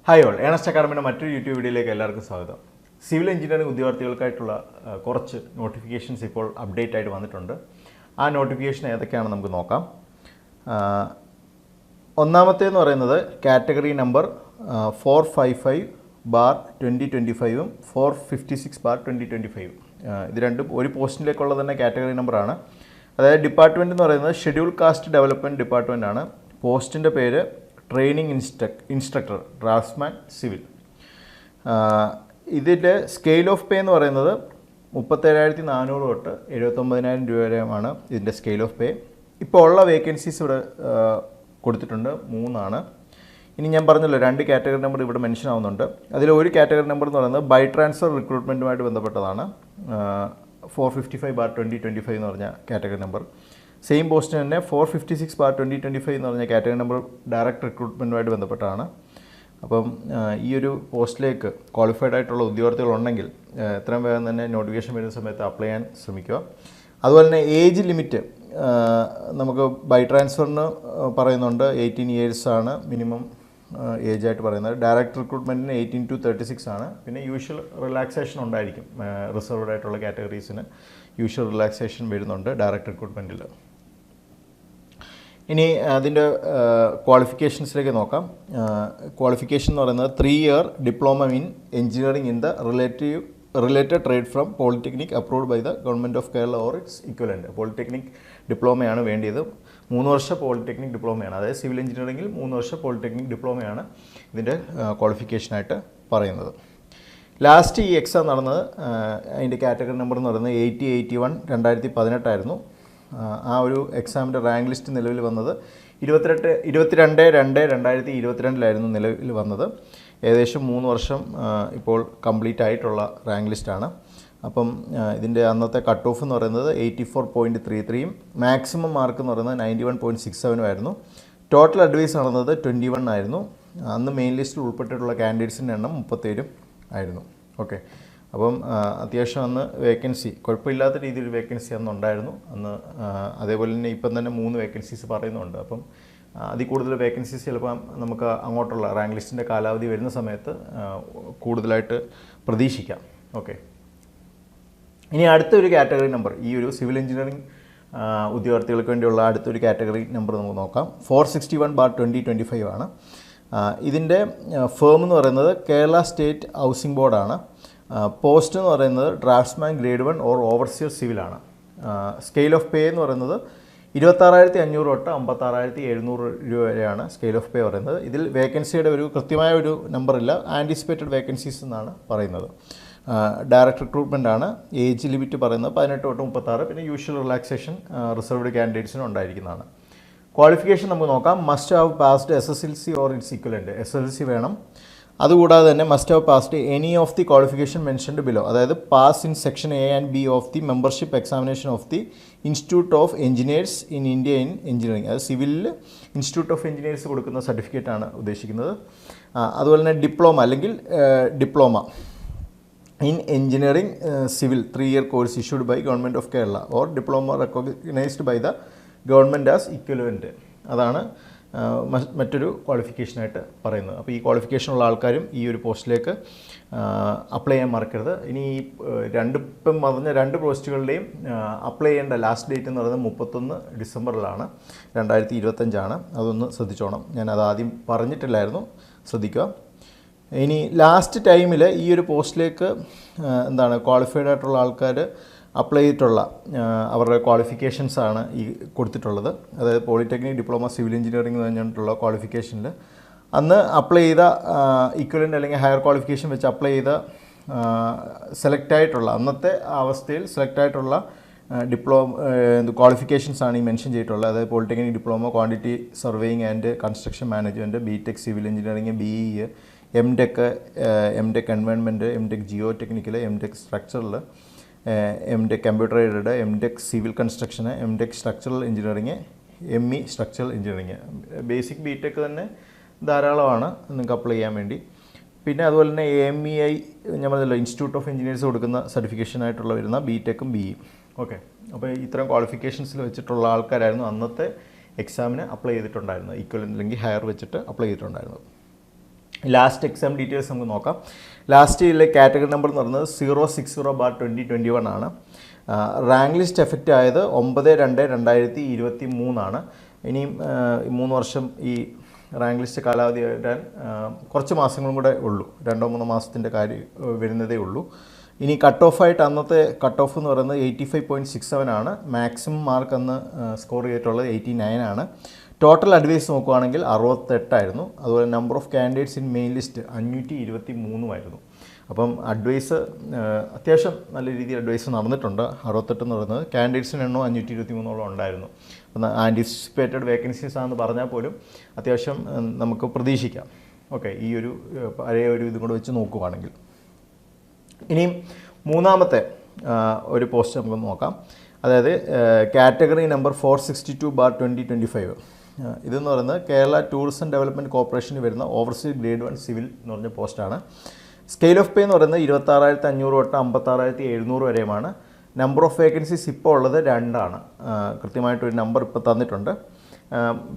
Hi all, Ernest അക്കാഡമിയുടെ മറ്റൊരു YouTube വീഡിയോയിലേക്ക് എല്ലാവർക്കും സ്വാഗതം. സിവിൽ എഞ്ചിനീയറിംഗ് ഉദ്യോഗാർത്ഥികൾക്കായിട്ടുള്ള കുറച്ച് നോട്ടിഫിക്കേഷൻസ് ഇപ്പോൾ അപ്ഡേറ്റ് ആയിട്ട് വന്നിട്ടുണ്ട്. ആ നോട്ടിഫിക്കേഷൻ ഏതൊക്കെയാണെന്ന് നമുക്ക് നോക്കാം. ഒന്നാമത്തേന്ന് പറയുന്നത് കാറ്റഗറി നമ്പർ 455/2025 456/2025. ഇത് രണ്ടും ഒരു പോസ്റ്റിലേക്കുള്ള തന്നെ കാറ്റഗറി നമ്പറാണ്. അതായത് ഡിപ്പാർട്ട്മെൻറ്റ് എന്ന് പറയുന്നത് ഷെഡ്യൂൾ കാസ്റ്റ് ഡെവലപ്മെൻറ്റ് ഡിപ്പാർട്ട്മെൻ്റ് ആണ്. പോസ്റ്റിൻ്റെ പേര് ട്രെയിനിങ് ഇൻസ്ട്രക്ടർ ഡ്രാഫ്റ്റ്സ്മാൻ സിവിൽ. ഇതിൻ്റെ സ്കെയിൽ ഓഫ് പേ എന്ന് പറയുന്നത് 37,400 തൊട്ട് 79,000 രൂപ വരെയാണ് ഇതിൻ്റെ സ്കെയിൽ ഓഫ് പേ. ഇപ്പോൾ ഉള്ള വേക്കൻസീസ് ഇവിടെ കൊടുത്തിട്ടുണ്ട്, 3 ഇനി ഞാൻ പറഞ്ഞല്ലോ 2 കാറ്റഗറി നമ്പർ ഇവിടെ മെൻഷൻ ആവുന്നുണ്ട്. അതിൽ ഒരു കാറ്റഗറി നമ്പർ എന്ന് പറയുന്നത് ബൈ ട്രാൻസ്ഫർ റിക്രൂട്ട്മെൻറ്റുമായിട്ട് ബന്ധപ്പെട്ടതാണ്. 455/2025 എന്ന് പറഞ്ഞ കാറ്റഗറി നമ്പർ. സെയിം പോസ്റ്റിന് തന്നെ 456/2025 എന്ന് പറഞ്ഞ കാറ്റഗറി നമ്പർ ഡയറക്റ്റ് റിക്രൂട്ട്മെൻറ്റുമായിട്ട് ബന്ധപ്പെട്ടാണ്. അപ്പം ഈ ഒരു പോസ്റ്റിലേക്ക് ക്വാളിഫൈഡ് ആയിട്ടുള്ള ഉദ്യോഗാർത്ഥികളുണ്ടെങ്കിൽ എത്രയും വേഗം തന്നെ നോട്ടിഫിക്കേഷൻ വരുന്ന സമയത്ത് അപ്ലൈ ചെയ്യാൻ ശ്രമിക്കുക. അതുപോലെ തന്നെ ഏജ് ലിമിറ്റ് നമുക്ക് ബൈ ട്രാൻസ്ഫറിന് പറയുന്നുണ്ട് 18 years ആണ് മിനിമം ഏജായിട്ട് പറയുന്നത്. ഡയറക്റ്റ് റിക്രൂട്ട്മെൻറ്റിന് 18 to 36 ആണ്. പിന്നെ യൂഷ്വൽ റിലാക്സേഷൻ ഉണ്ടായിരിക്കും. റിസർവ്ഡ് ആയിട്ടുള്ള കാറ്റഗറീസിന് യൂഷ്വൽ റിലാക്സേഷൻ വരുന്നുണ്ട് ഡയറക്റ്റ് റിക്രൂട്ട്മെൻറ്റിൽ. ഇനി അതിൻ്റെ ക്വാളിഫിക്കേഷൻസിലേക്ക് നോക്കാം. ക്വാളിഫിക്കേഷൻ എന്ന് പറയുന്നത് 3 year diploma in engineering in the related trade from polytechnic approved by the government of Kerala or its equivalent. Polytechnic ഡിപ്ലോമയാണ് വേണ്ടിയത്. 3 വർഷ പോളിടെക്നിക് ഡിപ്ലോമയാണ്. അതായത് സിവിൽ എഞ്ചിനീയറിംഗിൽ 3 വർഷ പോളിടെക്നിക് ഡിപ്ലോമയാണ് ഇതിൻ്റെ ക്വാളിഫിക്കേഷനായിട്ട് പറയുന്നത്. ലാസ്റ്റ് ഈ എക്സാം നടന്നത് അതിൻ്റെ കാറ്റഗറി നമ്പർ എന്ന് പറയുന്നത് 8081/2018 ആയിരുന്നു. ആ ഒരു എക്സാമിൻ്റെ റാങ്ക് ലിസ്റ്റ് നിലവിൽ വന്നത് 22/2/2022 നിലവിൽ വന്നത്. ഏകദേശം 3 വർഷം ഇപ്പോൾ കംപ്ലീറ്റ് ആയിട്ടുള്ള റാങ്ക് ലിസ്റ്റാണ്. അപ്പം ഇതിൻ്റെ അന്നത്തെ കട്ട് ഓഫ് എന്ന് പറയുന്നത് 84.33 മാക്സിമം മാർക്ക് എന്ന് പറയുന്നത് 91.67 ആയിരുന്നു. ടോട്ടൽ അഡ്വൈസ് നടന്നത് 21 ആയിരുന്നു. അന്ന് മെയിൻ ലിസ്റ്റിൽ ഉൾപ്പെട്ടിട്ടുള്ള കാൻഡിഡേറ്റ്സിൻ്റെ എണ്ണം 37 ആയിരുന്നു. ഓക്കെ, അപ്പം അത്യാവശ്യം അന്ന് വേക്കൻസി കുഴപ്പമില്ലാത്ത രീതിയിൽ വേക്കൻസി അന്നുണ്ടായിരുന്നു. അന്ന് അതേപോലെ തന്നെ ഇപ്പം തന്നെ 3 വേക്കൻസീസ് പറയുന്നുണ്ട്. അപ്പം അതിൽ കൂടുതൽ വേക്കൻസീസ് ചിലപ്പം നമുക്ക് അങ്ങോട്ടുള്ള റാങ്ക് ലിസ്റ്റിൻ്റെ കാലാവധി വരുന്ന സമയത്ത് കൂടുതലായിട്ട് പ്രതീക്ഷിക്കാം. ഓക്കെ, ഇനി അടുത്തൊരു കാറ്റഗറി നമ്പർ ഈ ഒരു സിവിൽ എഞ്ചിനീയറിംഗ് ഉദ്യോഗാർത്ഥികൾക്ക് വേണ്ടിയുള്ള അടുത്തൊരു കാറ്റഗറി നമ്പർ നമുക്ക് നോക്കാം. 461/2025 ആണ്. ഇതിൻ്റെ ഫേം എന്ന് പറയുന്നത് കേരള സ്റ്റേറ്റ് ഹൗസിംഗ് ബോർഡാണ്. പോസ്റ്റ് എന്ന് പറയുന്നത് ഡ്രാഫ്റ്റ്സ്മാൻ ഗ്രേഡ് 1 ഓർ ഓവർസിയർ സിവിലാണ്. സ്കെയിൽ ഓഫ് പേ എന്ന് പറയുന്നത് 26,500 തൊട്ട് 56,700 രൂപ വരെയാണ് സ്കെയിൽ ഓഫ് പേ പറയുന്നത്. ഇതിൽ വേക്കൻസിയുടെ ഒരു കൃത്യമായ ഒരു നമ്പറില്ല, ആൻറ്റിസിപ്പേറ്റഡ് വേക്കൻസീസ് എന്നാണ് പറയുന്നത്. ഡയറക്റ്റ് റിക്രൂട്ട്മെൻ്റ് ആണ്. ഏജ് ലിമിറ്റ് പറയുന്നത് 18 തൊട്ട് 36. പിന്നെ യൂഷ്വൽ റിലാക്സേഷൻ റിസർവ്ഡ് കാൻഡിഡേറ്റ്സിനും ഉണ്ടായിരിക്കുന്നതാണ്. ക്വാളിഫിക്കേഷൻ നമുക്ക് നോക്കാം. Must have passed SSLC or its equivalent. SSLC വേണം. അതുകൂടാതെ തന്നെ must have passed any of the qualification mentioned below. അതായത് pass in section A and B of the membership examination of the institute of engineers in India in engineering. അത് സിവിലിൽ institute of engineers കൊടുക്കുന്ന സർട്ടിഫിക്കറ്റാണ് ഉദ്ദേശിക്കുന്നത്. അതുപോലെ തന്നെ diploma അല്ലെങ്കിൽ diploma in engineering civil 3 year course issued by government of Kerala or diploma recognised by the government as equivalent. അതാണ് മറ്റൊരു ക്വാളിഫിക്കേഷനായിട്ട് പറയുന്നത്. അപ്പോൾ ഈ ക്വാളിഫിക്കേഷനുള്ള ആൾക്കാരും ഈ ഒരു പോസ്റ്റിലേക്ക് അപ്ലൈ ചെയ്യാൻ മറക്കരുത്. ഇനി ഈ ഇപ്പം പറഞ്ഞ 2 പോസ്റ്റുകളുടെയും അപ്ലൈ ചെയ്യേണ്ട ലാസ്റ്റ് ഡേറ്റ് എന്ന് പറയുന്നത് 31 ഡിസംബറിലാണ് 2025. അതൊന്ന് ശ്രദ്ധിച്ചോണം. ഞാനത് ആദ്യം പറഞ്ഞിട്ടില്ലായിരുന്നു, ശ്രദ്ധിക്കുക. ഇനി ലാസ്റ്റ് ടൈമിൽ ഈ ഒരു പോസ്റ്റിലേക്ക് ക്വാളിഫൈഡ് ആയിട്ടുള്ള ആൾക്കാർ അപ്ലൈ ചെയ്തിട്ടുള്ള അവരുടെ ക്വാളിഫിക്കേഷൻസാണ് ഈ കൊടുത്തിട്ടുള്ളത്. അതായത് പോളിടെക്നിക് ഡിപ്ലോമ സിവിൽ എഞ്ചിനീയറിംഗ് എന്ന് പറഞ്ഞിട്ടുള്ള ക്വാളിഫിക്കേഷനിൽ അന്ന് അപ്ലൈ ചെയ്ത ഇക്വലൻ്റ് അല്ലെങ്കിൽ ഹയർ ക്വാളിഫിക്കേഷൻ വെച്ച് അപ്ലൈ ചെയ്ത സെലക്റ്റായിട്ടുള്ള അന്നത്തെ അവസ്ഥയിൽ സെലക്റ്റായിട്ടുള്ള ക്വാളിഫിക്കേഷൻസാണ് ഈ മെൻഷൻ ചെയ്തിട്ടുള്ളത്. അതായത് polytechnic diploma quantity surveying and construction management, BTech civil engineering, BE, MTech environment, MTech geo technical, MTech structural, MTech computer aided, MTech civil കൺസ്ട്രക്ഷന്, MTech structural engineering, ME structural engineering. Basic BTech തന്നെ ധാരാളമാണ് നിങ്ങൾക്ക് apply ചെയ്യാൻ വേണ്ടി. പിന്നെ അതുപോലെ തന്നെ AMEI ഞാൻ പറഞ്ഞല്ലോ ഇൻസ്റ്റിറ്റ്യൂട്ട് ഓഫ് എഞ്ചിനീയേഴ്സ് കൊടുക്കുന്ന സർട്ടിഫിക്കേഷനായിട്ടുള്ള വരുന്ന BTechഉം BE. ഓക്കെ, അപ്പോൾ ഇത്തരം ക്വാളിഫിക്കേഷൻസിൽ വെച്ചിട്ടുള്ള ആൾക്കാരായിരുന്നു അന്നത്തെ എക്സാമിന് അപ്ലൈ ചെയ്തിട്ടുണ്ടായിരുന്നത്. ഈക്വലൻ്റ് അല്ലെങ്കിൽ ഹയർ വെച്ചിട്ട് അപ്ലൈ ചെയ്തിട്ടുണ്ടായിരുന്നത്. ലാസ്റ്റ് എക്സാം ഡീറ്റെയിൽസ് നമുക്ക് നോക്കാം. ലാസ്റ്റിലെ കാറ്റഗറി നമ്പർ എന്ന് പറയുന്നത് 060/2021 ആണ്. റാങ്ക് ലിസ്റ്റ് എഫക്റ്റ് ആയത് 9/2/2023 ആണ്. ഇനിയും 3 വർഷം ഈ റാങ്ക് ലിസ്റ്റ് കാലാവധി വരാൻ കുറച്ച് മാസങ്ങളും കൂടെ ഉള്ളൂ. 2-3 മാസത്തിൻ്റെ കാര്യം വരുന്നതേ ഉള്ളൂ. ഇനി കട്ട് ഓഫായിട്ട് അന്നത്തെ കട്ട് ഓഫ് എന്ന് പറയുന്നത് 85.67 ആണ്. മാക്സിമം മാർക്ക് അന്ന് സ്കോർ ചെയ്തിട്ടുള്ളത് 89 ആണ്. ടോട്ടൽ അഡ്വൈസ് നോക്കുകയാണെങ്കിൽ 68 ആയിരുന്നു. അതുപോലെ number of candidates in main list 523 ആയിരുന്നു. അപ്പം അഡ്വൈസ് അത്യാവശ്യം നല്ല രീതിയിൽ അഡ്വൈസ് നടന്നിട്ടുണ്ട്. 68 എന്ന് പറയുന്നത് കാൻഡിഡേറ്റ്സിന് എണ്ണം 523 ഉണ്ടായിരുന്നു. അപ്പം ആൻറ്റിസിപ്പേറ്റഡ് വേക്കൻസീസ് ആണെന്ന് പറഞ്ഞാൽ പോലും അത്യാവശ്യം നമുക്ക് പ്രതീക്ഷിക്കാം. ഓക്കെ, ഈ ഒരു പഴയ ഒരു ഇതും കൂടെ വെച്ച് നോക്കുകയാണെങ്കിൽ. ഇനിയും മൂന്നാമത്തെ ഒരു പോസ്റ്റ് നമുക്ക് നോക്കാം. അതായത് കാറ്റഗറി നമ്പർ 462/2025. ഇതെന്ന് പറയുന്നത് കേരള ടൂറിസം ഡെവലപ്മെൻറ്റ് കോർപ്പറേഷന് വരുന്ന ഓവർസീസ് ഗ്രേഡ് 1 സിവിൽ എന്ന് പറഞ്ഞ പോസ്റ്റാണ്. സ്കെയിൽ ഓഫ് പേ എന്ന് പറയുന്നത് 26,500 തൊട്ട് 56,700 വരെയുമാണ്. നമ്പർ ഓഫ് വേക്കൻസീസ് ഇപ്പോൾ ഉള്ളത് 2 ആണ്. കൃത്യമായിട്ടൊരു നമ്പർ ഇപ്പോൾ തന്നിട്ടുണ്ട്.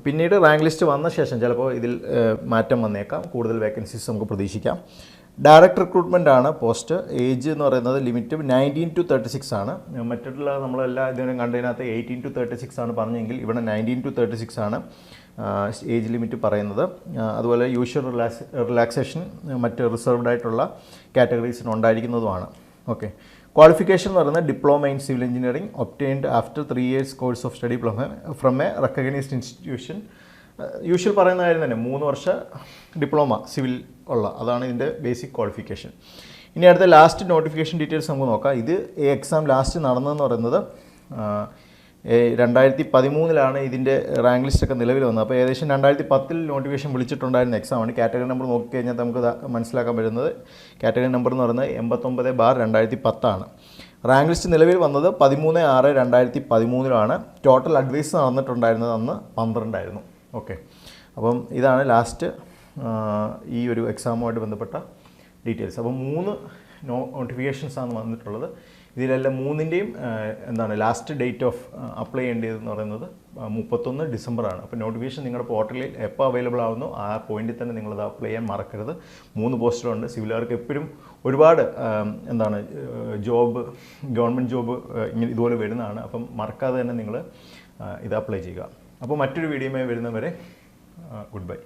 പിന്നീട് റാങ്ക് ലിസ്റ്റ് വന്ന ശേഷം ചിലപ്പോൾ ഇതിൽ മാറ്റം വന്നേക്കാം. കൂടുതൽ വേക്കൻസീസ് നമുക്ക് പ്രതീക്ഷിക്കാം. ഡയറക്റ്റ് റിക്രൂട്ട്മെൻ്റ് ആണ് പോസ്റ്റ്. ഏജ് എന്ന് പറയുന്നത് ലിമിറ്റ് 19 to 36 ആണ്. മറ്റുള്ള നമ്മളെല്ലാ ഇതിനും കണ്ടതിനകത്ത് 18 to 36 ആണ് പറഞ്ഞെങ്കിൽ ഇവിടെ 19 to 36 ആണ് ഏജ് ലിമിറ്റ് പറയുന്നത്. അതുപോലെ യൂഷ്വൽ റിലാക്സേഷൻ മറ്റ് റിസർവ്ഡ് ആയിട്ടുള്ള കാറ്റഗറീസിന് ഉണ്ടായിരിക്കുന്നതുമാണ്. ഓക്കെ, ക്വാളിഫിക്കേഷൻ എന്ന് പറയുന്നത് diploma in civil engineering obtained after 3 years course of study from A recognised institution. Usual പറയുന്ന കാര്യം തന്നെ 3 വർഷ ഡിപ്ലോമ സിവിൽ ഉള്ള, അതാണ് ഇതിൻ്റെ ബേസിക് ക്വാളിഫിക്കേഷൻ. ഇനി അടുത്ത ലാസ്റ്റ് നോട്ടിഫിക്കേഷൻ ഡീറ്റെയിൽസ് നമുക്ക് നോക്കാം. ഇത് ഈ എക്സാം ലാസ്റ്റ് നടന്നതെന്ന് പറയുന്നത് 2013 ഇതിൻ്റെ റാങ്ക് ലിസ്റ്റൊക്കെ നിലവിൽ വന്നത്. അപ്പോൾ ഏകദേശം 2010 നോട്ടിഫിക്കേഷൻ വിളിച്ചിട്ടുണ്ടായിരുന്ന എക്സാമാണ്. കാറ്റഗറി നമ്പർ നോക്കിക്കഴിഞ്ഞാൽ നമുക്ക് മനസ്സിലാക്കാൻ പറ്റുന്നത് കാറ്റഗറി നമ്പർ എന്ന് പറയുന്നത് 89/2010 ആണ്. റാങ്ക് ലിസ്റ്റ് നിലവിൽ വന്നത് 13/6/2013 ടോട്ടൽ അഡ്വൈസ് നടന്നിട്ടുണ്ടായിരുന്നത് അന്ന് 12 ആയിരുന്നു. ഓക്കെ, അപ്പം ഇതാണ് ലാസ്റ്റ് ഈ ഒരു എക്സാമുമായിട്ട് ബന്ധപ്പെട്ട ഡീറ്റെയിൽസ്. അപ്പം 3 നോട്ടിഫിക്കേഷൻസാണ് വന്നിട്ടുള്ളത്. ഇതിലെല്ലാം 3ൻ്റെയും ലാസ്റ്റ് ഡേറ്റ് ഓഫ് അപ്ലൈ ചെയ്യേണ്ടതെന്ന് പറയുന്നത് 31 ഡിസംബറാണ്. അപ്പോൾ നോട്ടിഫിക്കേഷൻ നിങ്ങളുടെ പോർട്ടലിൽ എപ്പോൾ അവൈലബിൾ ആവുന്നു ആ പോയിന്റിൽ തന്നെ നിങ്ങളത് അപ്ലൈ ചെയ്യാൻ മറക്കരുത്. 3 പോസ്റ്റുകളുണ്ട്. സിവിലുകാർക്ക് എപ്പോഴും ഒരുപാട് ജോബ്, ഗവൺമെൻറ് ജോബ് ഇങ്ങനെ ഇതുപോലെ വരുന്നതാണ്. അപ്പം മറക്കാതെ തന്നെ നിങ്ങൾ ഇത് അപ്ലൈ ചെയ്യുക. അപ്പോൾ മറ്റൊരു വീഡിയോയുമായി വരുന്നവരെ ഗുഡ് ബൈ.